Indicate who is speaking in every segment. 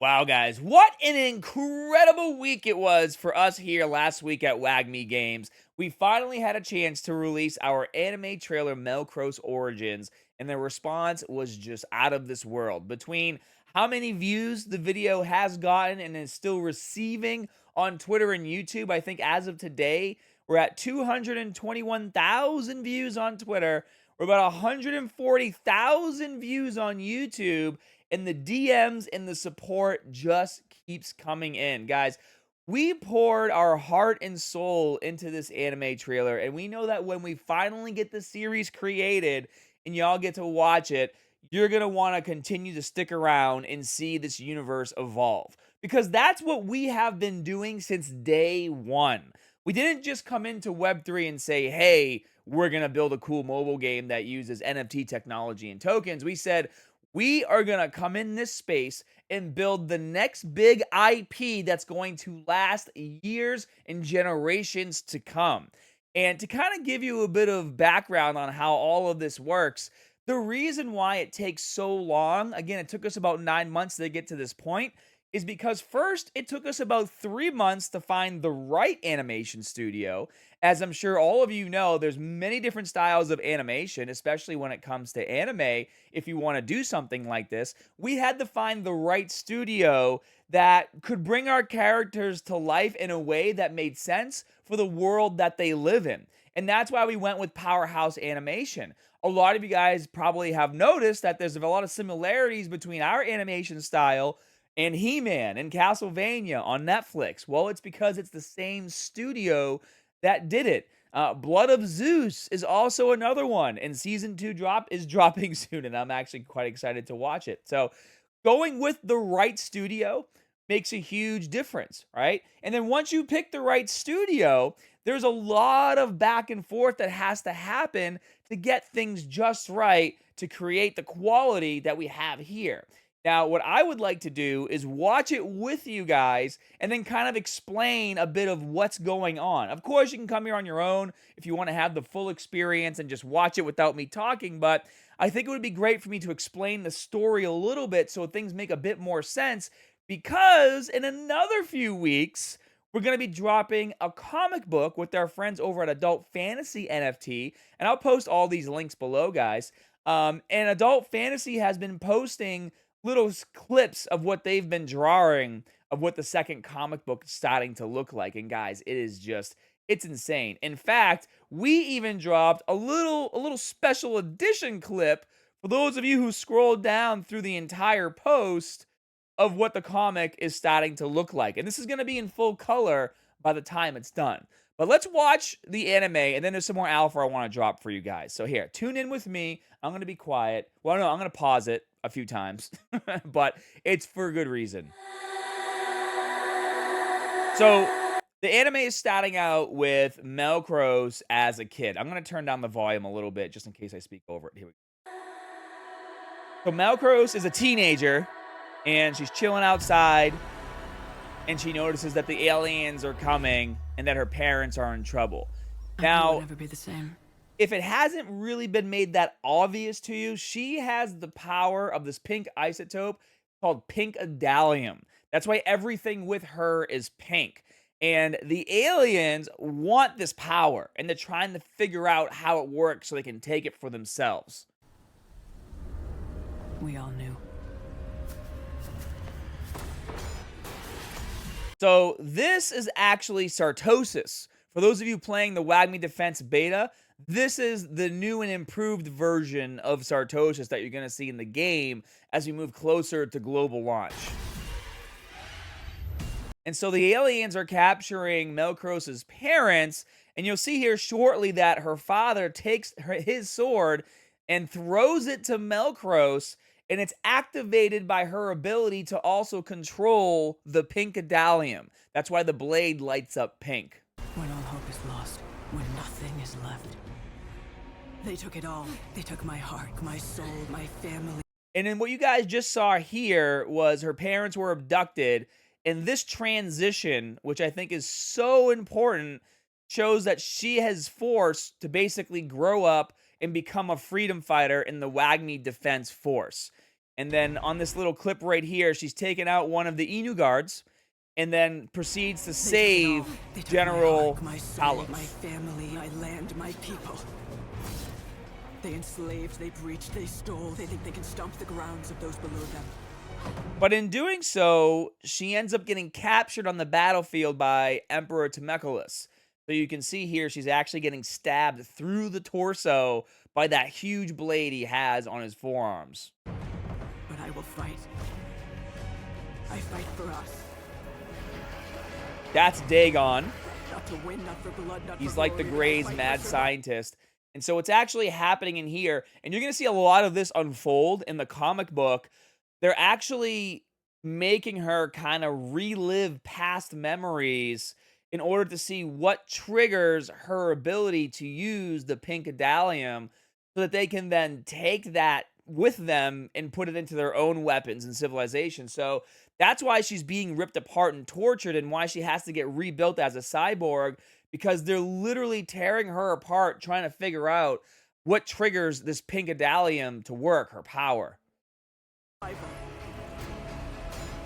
Speaker 1: Wow, guys, what an incredible week it was for us here last week at WagMe Games. We finally had a chance to release our anime trailer, MELCROSE Origins, and the response was just out of this world. Between how many views the video has gotten and is still receiving on Twitter and YouTube, I think as of today, we're at 221,000 views on Twitter. We're about 140,000 views on YouTube, and the DMs and the support just keeps coming in. Guys, we poured our heart and soul into this anime trailer, and we know that when we finally get the series created and y'all get to watch it, you're going to want to continue to stick around and see this universe evolve. Because that's what we have been doing since day one. We didn't just come into Web3 and say, hey, we're going to build a cool mobile game that uses NFT technology and tokens. We said, we are going to come in this space and build the next big IP that's going to last years and generations to come. And to kind of give you a bit of background on how all of this works, the reason why it takes so long, again, it took us about 9 months to get to this point, is because first, it took us about 3 months to find the right animation studio. As I'm sure all of you know, there's many different styles of animation, especially when it comes to anime. If you want to do something like this, we had to find the right studio that could bring our characters to life in a way that made sense for the world that they live in. And that's why we went with Powerhouse Animation. A lot of you guys probably have noticed that there's a lot of similarities between our animation style and He-Man and Castlevania on Netflix. Well, it's because it's the same studio that did it. Blood of Zeus is also another one, and season 2 is dropping soon, and I'm actually quite excited to watch it. So, going with the right studio makes a huge difference, right? And then once you pick the right studio, there's a lot of back and forth that has to happen to get things just right to create the quality that we have here. Now, what I would like to do is watch it with you guys and then kind of explain a bit of what's going on. Of course, you can come here on your own if you want to have the full experience and just watch it without me talking, but I think it would be great for me to explain the story a little bit so things make a bit more sense because in another few weeks, we're going to be dropping a comic book with our friends over at Adult Fantasy NFT, and I'll post all these links below, guys. And Adult Fantasy has been posting little clips of what they've been drawing of what the second comic book is starting to look like. And guys, it is just it's insane. In fact, we even dropped a little special edition clip for those of you who scrolled down through the entire post of what the comic is starting to look like. And this is going to be in full color by the time it's done. But let's watch the anime, and then there's some more alpha I want to drop for you guys. So here, tune in with me. I'm going to be quiet. Well, no, I'm going to pause it a few times, but it's for a good reason. So the anime is starting out with Melcrose as a kid. I'm going to turn down the volume a little bit just in case I speak over it. Here we go. So Melcrose is a teenager, and she's chilling outside, and she notices that the aliens are coming and that her parents are in trouble.
Speaker 2: Now,
Speaker 1: Now,
Speaker 2: never be the same.
Speaker 1: if it hasn't really been made that obvious to you, she has the power of this pink isotope called pinkadalium. That's why everything with her is pink. And the aliens want this power, and they're trying to figure out how it works so they can take it for themselves.
Speaker 2: We all knew.
Speaker 1: So this is actually Sartosis. For those of you playing the WagMe Defense beta, this is the new and improved version of Sartosis that you're going to see in the game as we move closer to global launch. And so the aliens are capturing Melcrose's parents, and you'll see here shortly that her father takes his sword and throws it to Melcrose, and it's activated by her ability to also control the pinkadalium. That's why the blade lights up pink.
Speaker 2: When all hope is lost, when nothing is left. They took it all. They took my heart, my soul, my family.
Speaker 1: And then what you guys just saw here was her parents were abducted, and this transition, which I think is so important, shows that she has forced to basically grow up and become a freedom fighter in the WagMe Defense Force. And then on this little clip right here, she's taken out one of the Inu guards and then proceeds to
Speaker 2: They took it all.
Speaker 1: save
Speaker 2: They took my heart,
Speaker 1: General
Speaker 2: my soul, my
Speaker 1: Talos.
Speaker 2: family, my land, my people. They enslaved, they breached, they stole. They think they can stomp the grounds of those below them.
Speaker 1: But in doing so, she ends up getting captured on the battlefield by Emperor Temecula. So you can see here, she's actually getting stabbed through the torso by that huge blade he has on his forearms.
Speaker 2: But I will fight. I fight for us.
Speaker 1: That's Dagon.
Speaker 2: Not to win, not for blood, not
Speaker 1: He's
Speaker 2: for
Speaker 1: like the
Speaker 2: glory, but I
Speaker 1: Grey's
Speaker 2: fight
Speaker 1: mad
Speaker 2: for survival.
Speaker 1: scientist. And so what's actually happening in here, and you're going to see a lot of this unfold in the comic book, they're actually making her kind of relive past memories in order to see what triggers her ability to use the pink Pinkadalium so that they can then take that with them and put it into their own weapons and civilization. So that's why she's being ripped apart and tortured and why she has to get rebuilt as a cyborg because they're literally tearing her apart trying to figure out what triggers this pink Pinkadalium to work, her power.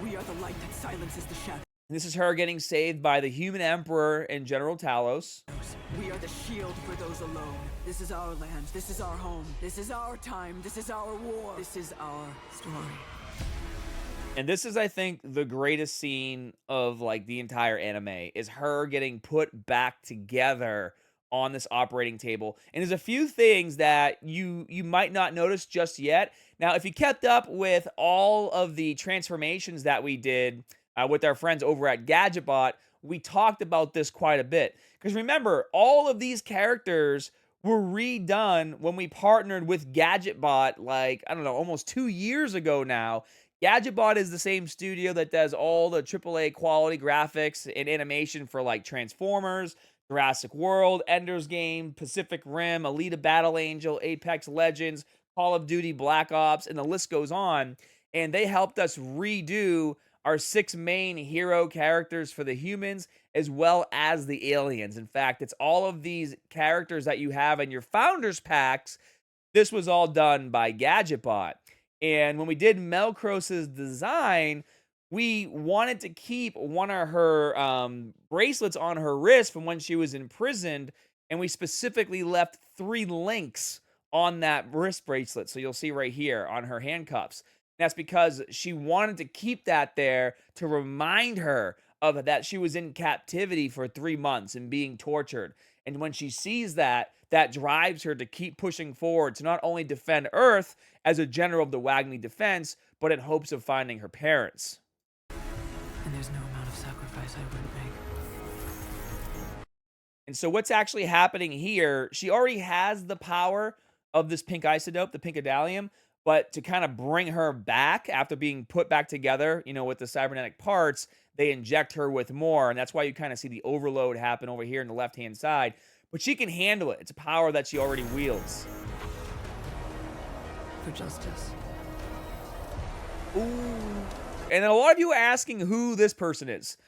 Speaker 2: We are the light that silences the shadows.
Speaker 1: And this is her getting saved by the human emperor and General Talos.
Speaker 2: We are the shield for those alone. This is our land. This is our home. This is our time. This is our war. This is our story.
Speaker 1: And this is, I think, the greatest scene of like the entire anime is her getting put back together on this operating table. And there's a few things that you might not notice just yet. Now, if you kept up with all of the transformations that we did with our friends over at GadgetBot, we talked about this quite a bit. Because remember, all of these characters were redone when we partnered with GadgetBot, like, I don't know, almost 2 years ago now. GadgetBot is the same studio that does all the AAA quality graphics and animation for like Transformers, Jurassic World, Ender's Game, Pacific Rim, Alita Battle Angel, Apex Legends, Call of Duty Black Ops, and the list goes on. And they helped us redo our 6 main hero characters for the humans as well as the aliens. In fact, it's all of these characters that you have in your founders packs. This was all done by GadgetBot. And when we did MELCROSE's design, we wanted to keep one of her bracelets on her wrist from when she was imprisoned. And we specifically left 3 links on that wrist bracelet. So you'll see right here on her handcuffs. That's because she wanted to keep that there to remind her of that she was in captivity for 3 months and being tortured. And when she sees that, that drives her to keep pushing forward to not only defend Earth as a general of the Wagner defense, but in hopes of finding her parents.
Speaker 2: And there's no amount of sacrifice I wouldn't make.
Speaker 1: And so what's actually happening here, she already has the power of this pink isotope, the Pinkadalium, but to kind of bring her back after being put back together, with the cybernetic parts, they inject her with more. And that's why you kind of see the overload happen over here on the left-hand side. But she can handle it. It's a power that she already wields.
Speaker 2: For justice.
Speaker 1: Ooh. And then a lot of you are asking who this person is.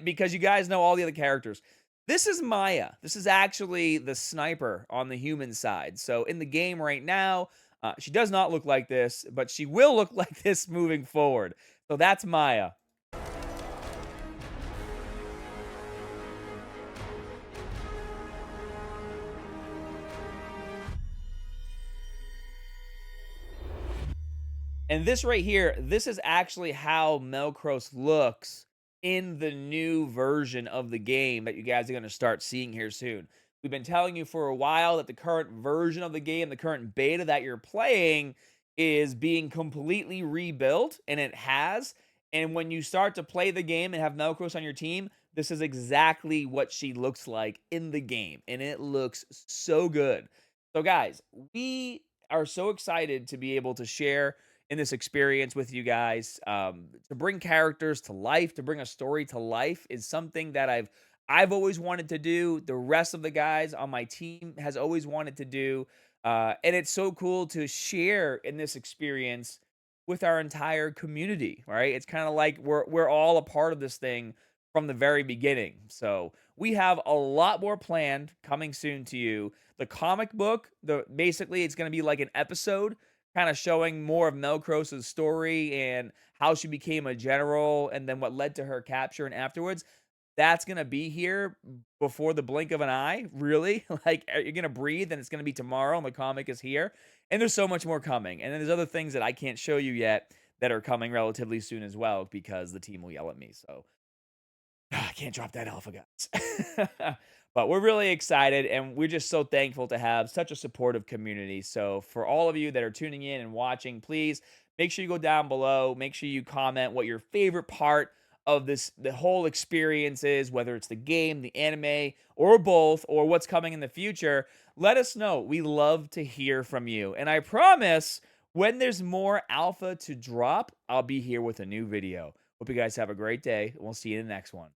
Speaker 1: Because you guys know all the other characters. This is Maya. This is actually the sniper on the human side. So in the game right now, she does not look like this, but she will look like this moving forward. So that's Maya. And this right here, this is actually how MELCROSE looks in the new version of the game that you guys are going to start seeing here soon. We've been telling you for a while that the current version of the game, the current beta that you're playing, is being completely rebuilt, and it has. And when you start to play the game and have MELCROSE on your team, this is exactly what she looks like in the game, and it looks so good. So, guys, we are so excited to be able to share in this experience with you guys. To bring characters to life, to bring a story to life, is something that I've always wanted to do. The rest of the guys on my team has always wanted to do, and it's so cool to share in this experience with our entire community. Right? It's kind of like we're all a part of this thing from the very beginning. So we have a lot more planned coming soon to you. The comic book, basically it's going to be like an episode kind of showing more of Melcrose's story and how she became a general and then what led to her capture and afterwards. That's gonna be here before the blink of an eye, really. Like, you're gonna breathe, and it's gonna be tomorrow, and the comic is here, and there's so much more coming, and then there's other things that I can't show you yet that are coming relatively soon as well because the team will yell at me, so I can't drop that alpha, guys. But we're really excited, and we're just so thankful to have such a supportive community. So, for all of you that are tuning in and watching, please make sure you go down below. Make sure you comment what your favorite part of the whole experience is, whether it's the game, the anime, or both, or what's coming in the future. Let us know. We love to hear from you. And I promise when there's more alpha to drop, I'll be here with a new video. Hope you guys have a great day. We'll see you in the next one.